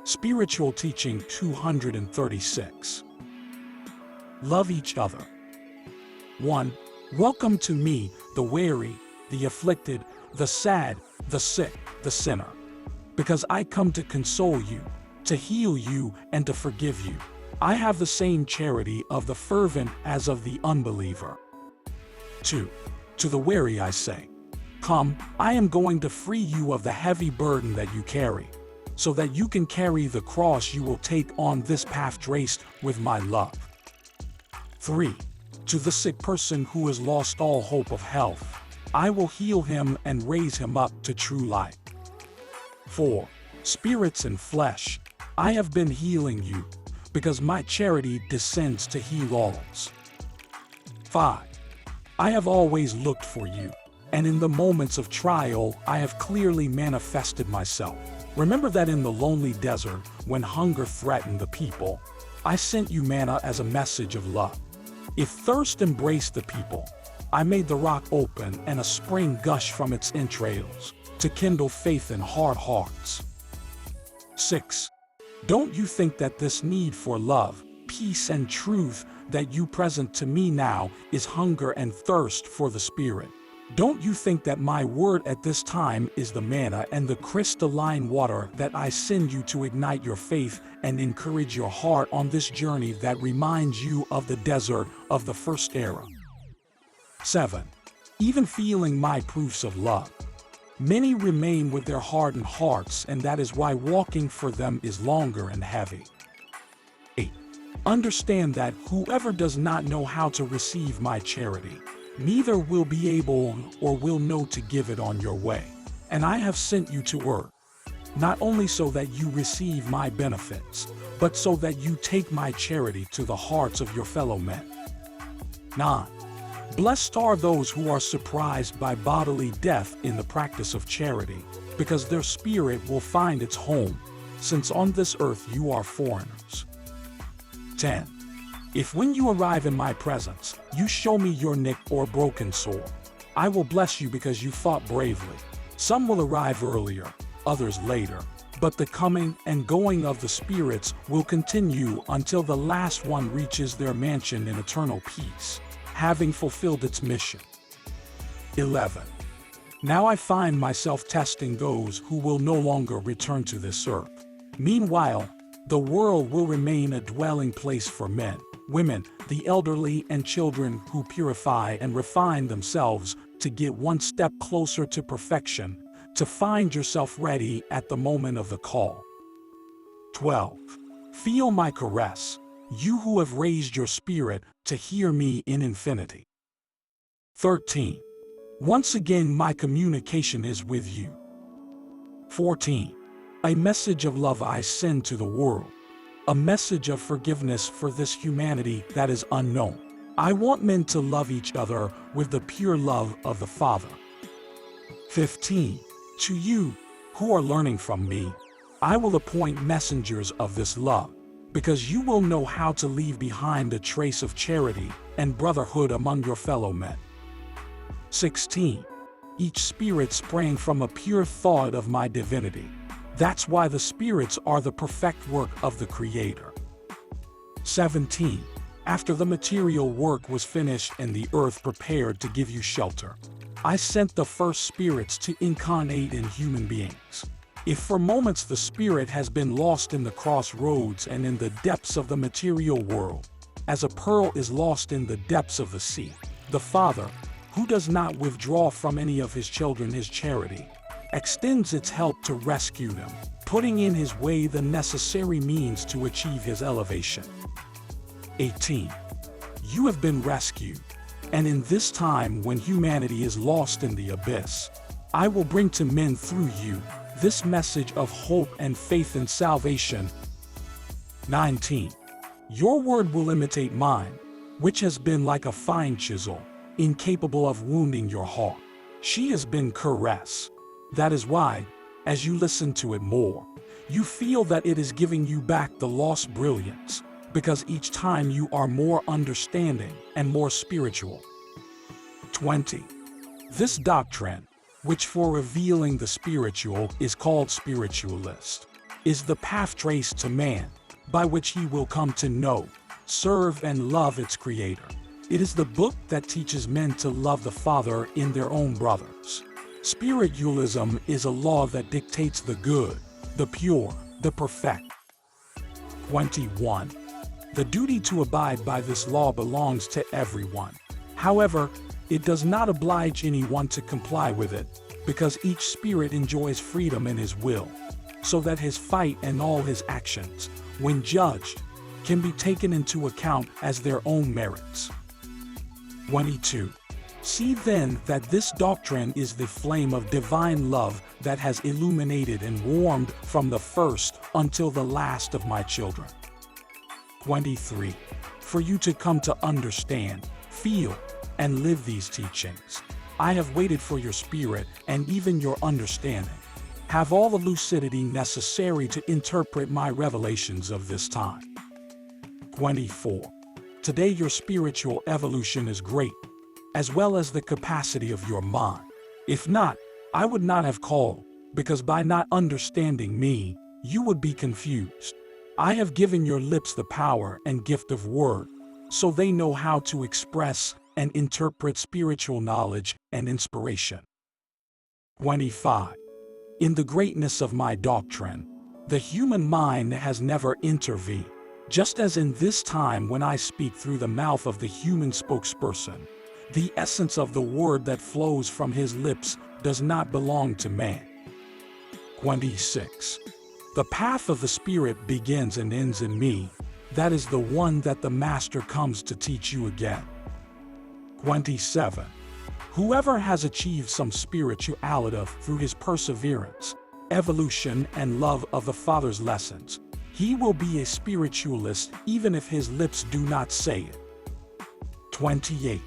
Spiritual Teaching 236. Love each other. 1. Welcome to me, the weary, the afflicted, the sad, the sick, the sinner. Because I come to console you, to heal you, and to forgive you. I have the same charity of the fervent as of the unbeliever. 2. To the weary I say, come, I am going to free you of the heavy burden that you carry, so that you can carry the cross you will take on this path traced with my love. 3. To the sick person who has lost all hope of health, I will heal him and raise him up to true life. 4. Spirits and flesh, I have been healing you, because my charity descends to heal alls. 5. I have always looked for you, and in the moments of trial I have clearly manifested myself. Remember that in the lonely desert, when hunger threatened the people, I sent you manna as a message of love. If thirst embraced the people, I made the rock open and a spring gush from its entrails, to kindle faith in hard hearts. 6. Don't you think that this need for love, peace, and truth that you present to me now is hunger and thirst for the Spirit? Don't you think that my word at this time is the manna and the crystalline water that I send you to ignite your faith and encourage your heart on this journey that reminds you of the desert of the first era? 7. Even feeling my proofs of love, many remain with their hardened hearts, and that is why walking for them is longer and heavy. 8. Understand that whoever does not know how to receive my charity, neither will be able or will know to give it on your way. And I have sent you to earth, not only so that you receive my benefits, but so that you take my charity to the hearts of your fellow men. 9. Blessed are those who are surprised by bodily death in the practice of charity, because their spirit will find its home, since on this earth you are foreigners. 10. If when you arrive in my presence, you show me your nicked or broken sword, I will bless you because you fought bravely. Some will arrive earlier, others later, but the coming and going of the spirits will continue until the last one reaches their mansion in eternal peace, having fulfilled its mission. 11. Now I find myself testing those who will no longer return to this earth. Meanwhile, the world will remain a dwelling place for men, women, the elderly, and children who purify and refine themselves to get one step closer to perfection, to find yourself ready at the moment of the call. 12. Feel my caress, you who have raised your spirit to hear me in infinity. 13. Once again my communication is with you. 14. A message of love I send to the world, a message of forgiveness for this humanity that is unknown. I want men to love each other with the pure love of the Father. 15. To you, who are learning from me, I will appoint messengers of this love, because you will know how to leave behind a trace of charity and brotherhood among your fellow men. 16. Each spirit sprang from a pure thought of my divinity. That's why the spirits are the perfect work of the Creator. 17. After the material work was finished and the earth prepared to give you shelter, I sent the first spirits to incarnate in human beings. If for moments the spirit has been lost in the crossroads and in the depths of the material world, as a pearl is lost in the depths of the sea, the Father, who does not withdraw from any of his children his charity, extends its help to rescue them, putting in his way the necessary means to achieve his elevation. 18. You have been rescued, and in this time when humanity is lost in the abyss, I will bring to men through you this message of hope and faith in salvation. 19. Your word will imitate mine, which has been like a fine chisel, incapable of wounding your heart. She has been caressed. That is why, as you listen to it more, you feel that it is giving you back the lost brilliance, because each time you are more understanding and more spiritual. 20. This doctrine, which for revealing the spiritual is called spiritualist, is the path traced to man, by which he will come to know, serve, and love its Creator. It is the book that teaches men to love the Father in their own brothers. Spiritualism is a law that dictates the good, the pure, the perfect. 21. The duty to abide by this law belongs to everyone. However, it does not oblige anyone to comply with it, because each spirit enjoys freedom in his will, so that his fight and all his actions, when judged, can be taken into account as their own merits. 22. See then that this doctrine is the flame of divine love that has illuminated and warmed from the first until the last of my children. 23. For you to come to understand, feel, and live these teachings, I have waited for your spirit and even your understanding. Have all the lucidity necessary to interpret my revelations of this time. 24. Today your spiritual evolution is great, as well as the capacity of your mind. If not, I would not have called, because by not understanding me, you would be confused. I have given your lips the power and gift of word, so they know how to express and interpret spiritual knowledge and inspiration. 25. In the greatness of my doctrine, the human mind has never intervened, just as in this time when I speak through the mouth of the human spokesperson. The essence of the word that flows from his lips does not belong to man. 26. The path of the Spirit begins and ends in me. That is the one that the Master comes to teach you again. 27. Whoever has achieved some spirituality through his perseverance, evolution, and love of the Father's lessons, he will be a spiritualist even if his lips do not say it. 28.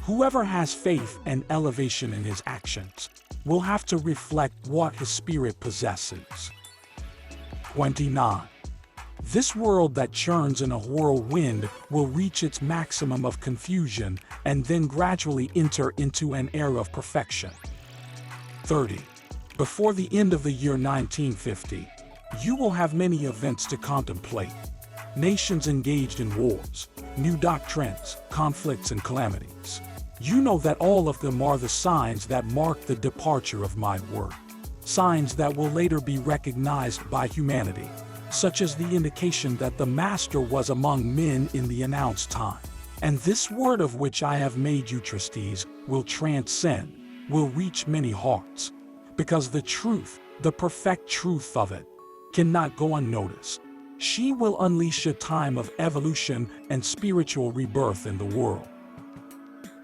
Whoever has faith and elevation in his actions will have to reflect what his spirit possesses. 29. This world that churns in a whirlwind will reach its maximum of confusion and then gradually enter into an era of perfection. 30. Before the end of the year 1950, you will have many events to contemplate. Nations engaged in wars, new doctrines, conflicts, and calamities. You know that all of them are the signs that mark the departure of my word. Signs that will later be recognized by humanity, such as the indication that the Master was among men in the announced time. And this word of which I have made you trustees will transcend, will reach many hearts, because the truth, the perfect truth of it, cannot go unnoticed. She will unleash a time of evolution and spiritual rebirth in the world.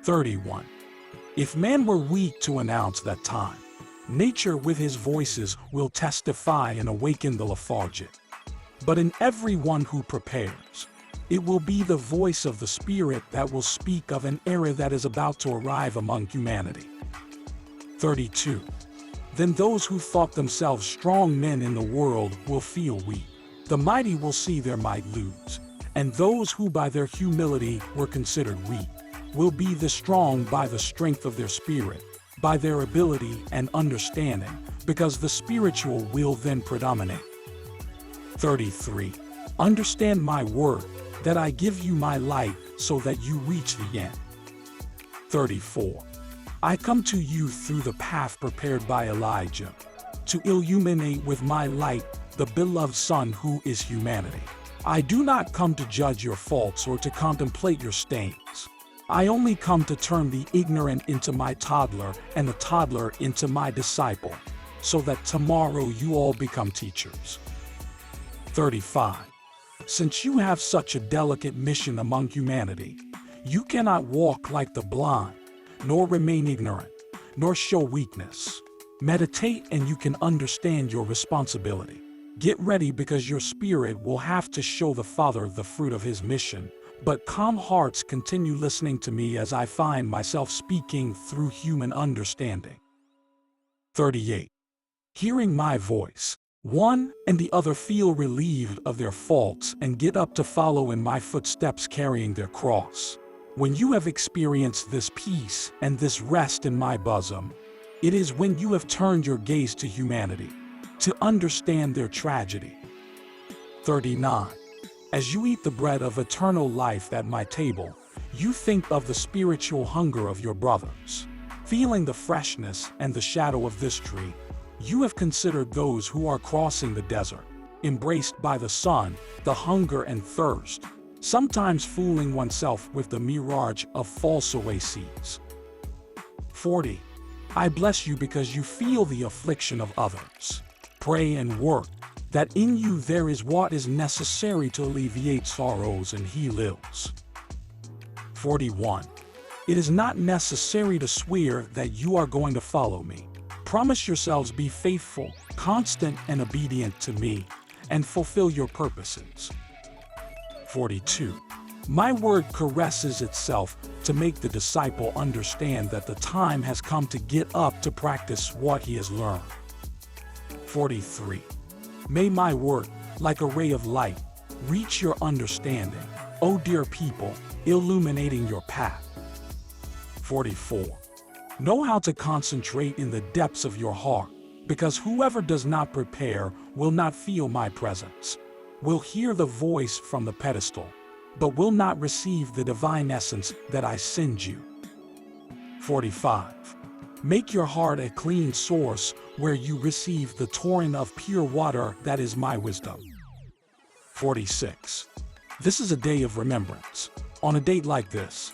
31. If man were weak to announce that time, nature with his voices will testify and awaken the lethargic. But in everyone who prepares, it will be the voice of the Spirit that will speak of an era that is about to arrive among humanity. 32. Then those who thought themselves strong men in the world will feel weak. The mighty will see their might lose, and those who by their humility were considered weak will be the strong by the strength of their spirit, by their ability and understanding, because the spiritual will then predominate. 33. Understand my word, that I give you my light so that you reach the end. 34. I come to you through the path prepared by Elijah, to illuminate with my light the beloved Son who is humanity. I do not come to judge your faults or to contemplate your stains. I only come to turn the ignorant into my toddler and the toddler into my disciple, so that tomorrow you all become teachers. 35. Since you have such a delicate mission among humanity, you cannot walk like the blind, nor remain ignorant, nor show weakness. Meditate and you can understand your responsibility. Get ready because your spirit will have to show the Father the fruit of his mission. But calm hearts continue listening to me as I find myself speaking through human understanding. 38. Hearing my voice, one and the other feel relieved of their faults and get up to follow in my footsteps carrying their cross. When you have experienced this peace and this rest in my bosom, it is when you have turned your gaze to humanity, to understand their tragedy, 39. As you eat the bread of eternal life at my table, you think of the spiritual hunger of your brothers. Feeling the freshness and the shadow of this tree, you have considered those who are crossing the desert, embraced by the sun, the hunger and thirst, sometimes fooling oneself with the mirage of false oases. 40. I bless you because you feel the affliction of others. Pray and work, that in you there is what is necessary to alleviate sorrows and heal ills. 41. It is not necessary to swear that you are going to follow me. Promise yourselves be faithful, constant and obedient to me, and fulfill your purposes. 42. My word caresses itself to make the disciple understand that the time has come to get up to practice what he has learned. 43. May my word, like a ray of light, reach your understanding, O dear people, illuminating your path. 44. Know how to concentrate in the depths of your heart, because whoever does not prepare will not feel my presence, will hear the voice from the pedestal, but will not receive the divine essence that I send you. 45. Make your heart a clean source where you receive the torrent of pure water that is my wisdom. 46. This is a day of remembrance. On a date like this,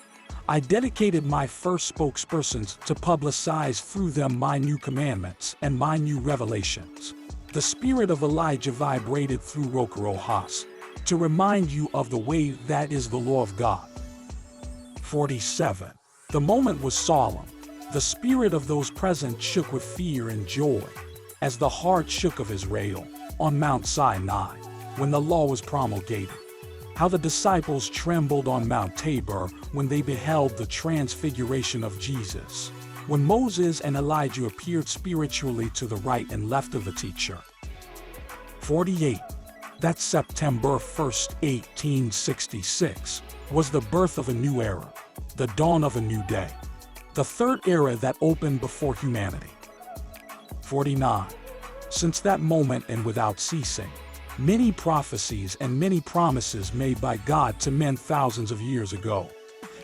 I dedicated my first spokespersons to publicize through them my new commandments and my new revelations. The spirit of Elijah vibrated through Rokarohas to remind you of the way that is the law of God. 47. The moment was solemn. The spirit of those present shook with fear and joy, as the heart shook of Israel on Mount Sinai when the law was promulgated. How the disciples trembled on Mount Tabor when they beheld the transfiguration of Jesus, when Moses and Elijah appeared spiritually to the right and left of the teacher. 48. That September 1st, 1866, was the birth of a new era, the dawn of a new day, the third era that opened before humanity. 49. Since that moment and without ceasing, many prophecies and many promises made by God to men thousands of years ago,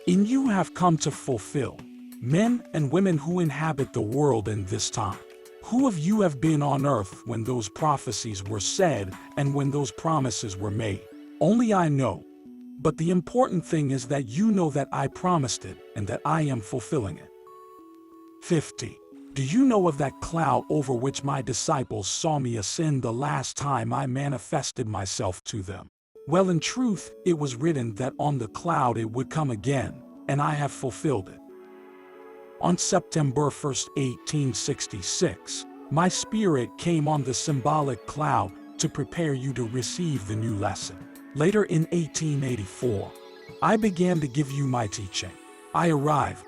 in you have come to fulfill, men and women who inhabit the world in this time. Who of you have been on earth when those prophecies were said and when those promises were made? Only I know. But the important thing is that you know that I promised it and that I am fulfilling it. 50. Do you know of that cloud over which my disciples saw me ascend the last time I manifested myself to them? Well, in truth, it was written that on the cloud it would come again, and I have fulfilled it. On September 1st, 1866, my spirit came on the symbolic cloud to prepare you to receive the new lesson. Later in 1884, I began to give you my teaching. I arrived,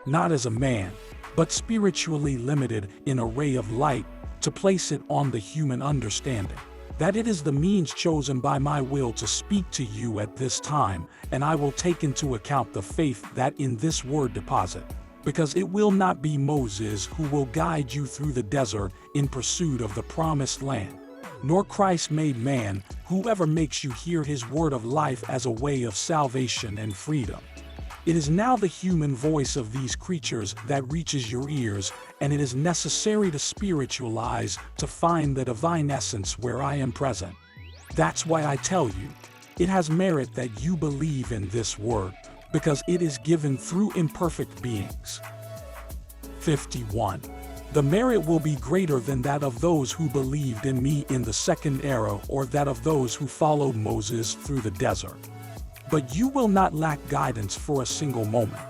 not as a man, but spiritually limited in a ray of light to place it on the human understanding, that it is the means chosen by my will to speak to you at this time, and I will take into account the faith that in this word deposit, because it will not be Moses who will guide you through the desert in pursuit of the promised land, nor Christ made man, whoever makes you hear his word of life as a way of salvation and freedom. It is now the human voice of these creatures that reaches your ears, and it is necessary to spiritualize to find the divine essence where I am present. That's why I tell you, it has merit that you believe in this word, because it is given through imperfect beings. 51. The merit will be greater than that of those who believed in me in the second era or that of those who followed Moses through the desert. But you will not lack guidance for a single moment,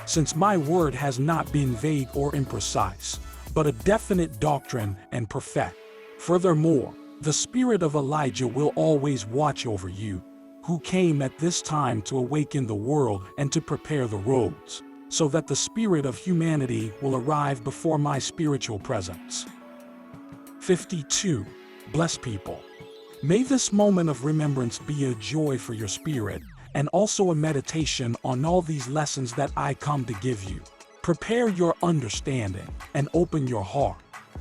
since my word has not been vague or imprecise, but a definite doctrine and perfect. Furthermore, the spirit of Elijah will always watch over you, who came at this time to awaken the world and to prepare the roads, so that the spirit of humanity will arrive before my spiritual presence. 52. Blessed people, may this moment of remembrance be a joy for your spirit, and also a meditation on all these lessons that I come to give you. Prepare your understanding and open your heart,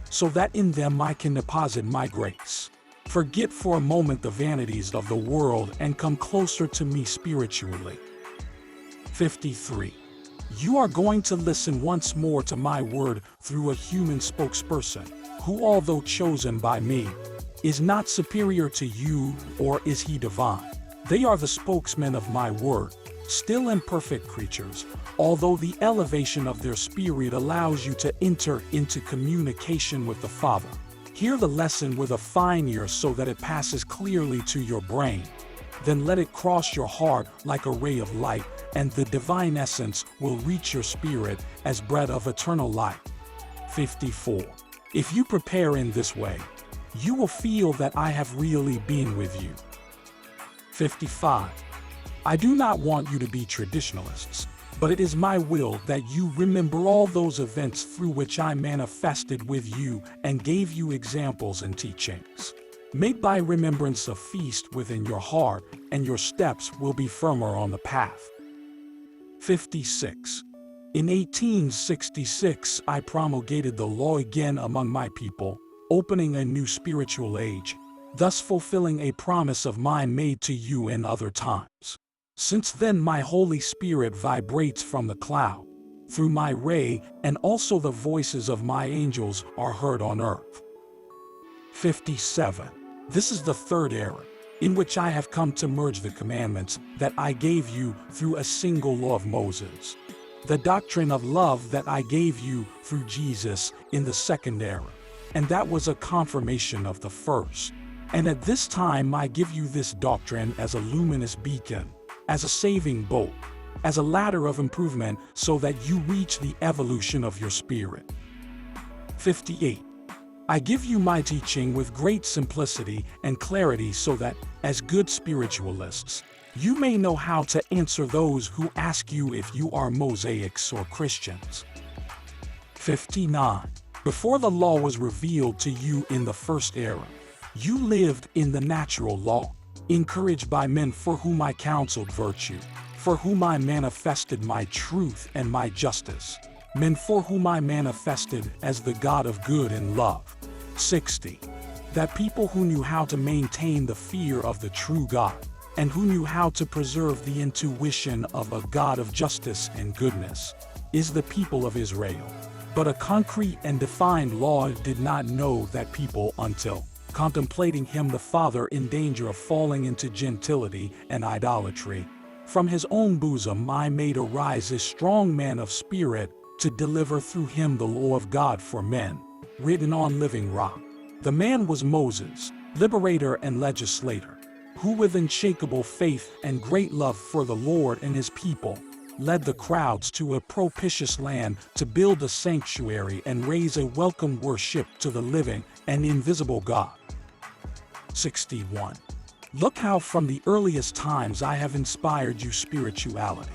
so that in them I can deposit my grace. Forget for a moment the vanities of the world and come closer to me spiritually. 53. You are going to listen once more to my word through a human spokesperson, who, although chosen by me, is not superior to you, or is he divine. They are the spokesmen of my word, still imperfect creatures, although the elevation of their spirit allows you to enter into communication with the Father. Hear the lesson with a fine ear so that it passes clearly to your brain. Then let it cross your heart like a ray of light, and the divine essence will reach your spirit as bread of eternal life. 54. If you prepare in this way, you will feel that I have really been with you. 55. I do not want you to be traditionalists, but it is my will that you remember all those events through which I manifested with you and gave you examples and teachings. Make by remembrance a feast within your heart, and your steps will be firmer on the path. 56. In 1866, I promulgated the law again among my people, opening a new spiritual age, thus fulfilling a promise of mine made to you in other times. Since then my Holy Spirit vibrates from the cloud, through my ray, and also the voices of my angels are heard on earth. 57. This is the third era, in which I have come to merge the commandments that I gave you through a single law of Moses, the doctrine of love that I gave you through Jesus in the second era, and that was a confirmation of the first. And at this time I give you this doctrine as a luminous beacon, as a saving bolt, as a ladder of improvement so that you reach the evolution of your spirit. 58. I give you my teaching with great simplicity and clarity so that, as good spiritualists, you may know how to answer those who ask you if you are Mosaics or Christians. 59. Before the law was revealed to you in the first era, you lived in the natural law, encouraged by men for whom I counseled virtue, for whom I manifested my truth and my justice, men for whom I manifested as the God of good and love. 60. That people who knew how to maintain the fear of the true God, and who knew how to preserve the intuition of a God of justice and goodness, is the people of Israel. But a concrete and defined law did not know that people until, contemplating him the Father in danger of falling into gentility and idolatry, from his own bosom I made arise a strong man of spirit to deliver through him the law of God for men, written on living rock. The man was Moses, liberator and legislator, who with unshakable faith and great love for the Lord and his people, led the crowds to a propitious land to build a sanctuary and raise a welcome worship to the living and invisible God. 61. Look how from the earliest times I have inspired you spirituality.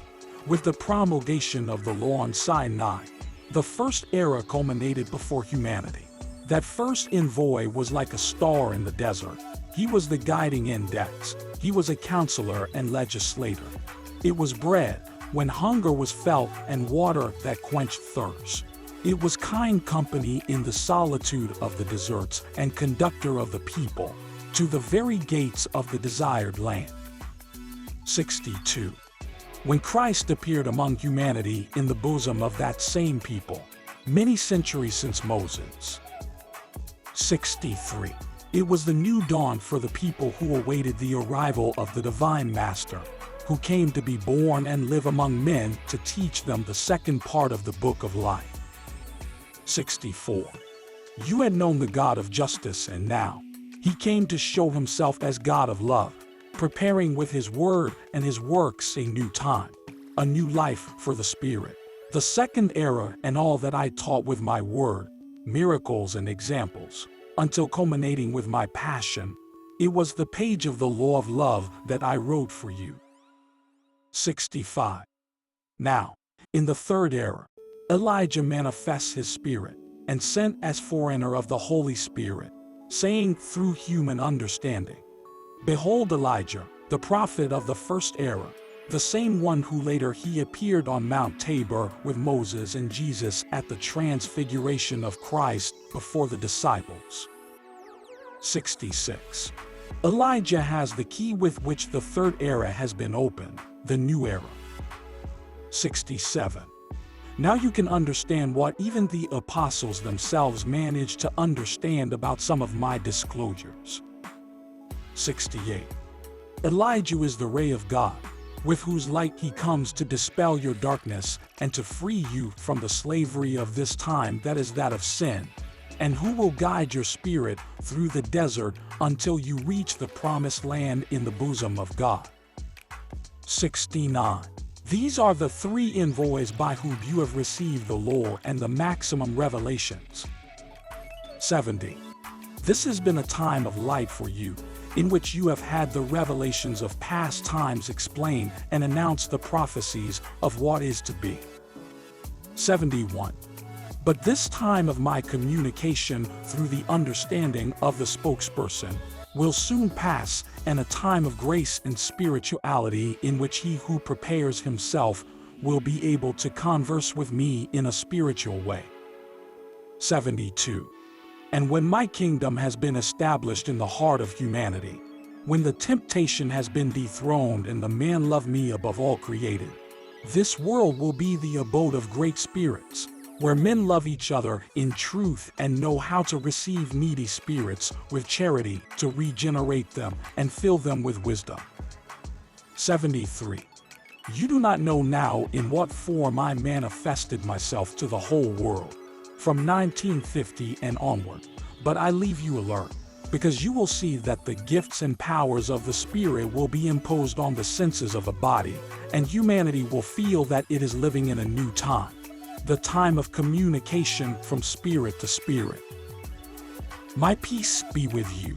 With the promulgation of the law on Sinai, the first era culminated before humanity. That first envoy was like a star in the desert. He was the guiding index. He was a counselor and legislator. It was bread when hunger was felt and water that quenched thirst. It was kind company in the solitude of the deserts and conductor of the people to the very gates of the desired land. 62. When Christ appeared among humanity in the bosom of that same people, many centuries since Moses. 63. It was the new dawn for the people who awaited the arrival of the divine master, who came to be born and live among men to teach them the second part of the book of life. 64. You had known the God of justice, and now he came to show himself as God of love, preparing with his word and his works a new time, a new life for the Spirit. The second era and all that I taught with my word, miracles and examples, until culminating with my passion, it was the page of the law of love that I wrote for you. 65. Now, in the third era, Elijah manifests his spirit, and sent as forerunner of the Holy Spirit, saying through human understanding, Behold Elijah, the prophet of the first era, the same one who later he appeared on Mount Tabor with Moses and Jesus at the transfiguration of Christ before the disciples. 66. Elijah has the key with which the third era has been opened, the new era. 67. Now you can understand what even the apostles themselves managed to understand about some of my disclosures. 68. Elijah is the ray of God, with whose light he comes to dispel your darkness and to free you from the slavery of this time, that is that of sin, and who will guide your spirit through the desert until you reach the promised land in the bosom of God. 69. These are the three envoys by whom you have received the law and the maximum revelations. 70. This has been a time of light for you, in which you have had the revelations of past times explained and announced the prophecies of what is to be. 71. But this time of my communication through the understanding of the spokesperson will soon pass, and a time of grace and spirituality in which he who prepares himself will be able to converse with me in a spiritual way. 72. And when my kingdom has been established in the heart of humanity, when the temptation has been dethroned and the man love me above all created, this world will be the abode of great spirits, where men love each other in truth and know how to receive needy spirits with charity to regenerate them and fill them with wisdom. 73. You do not know now in what form I manifested myself to the whole world, from 1950 and onward, but I leave you alert, because you will see that the gifts and powers of the Spirit will be imposed on the senses of the body, and humanity will feel that it is living in a new time, the time of communication from spirit to spirit. My peace be with you.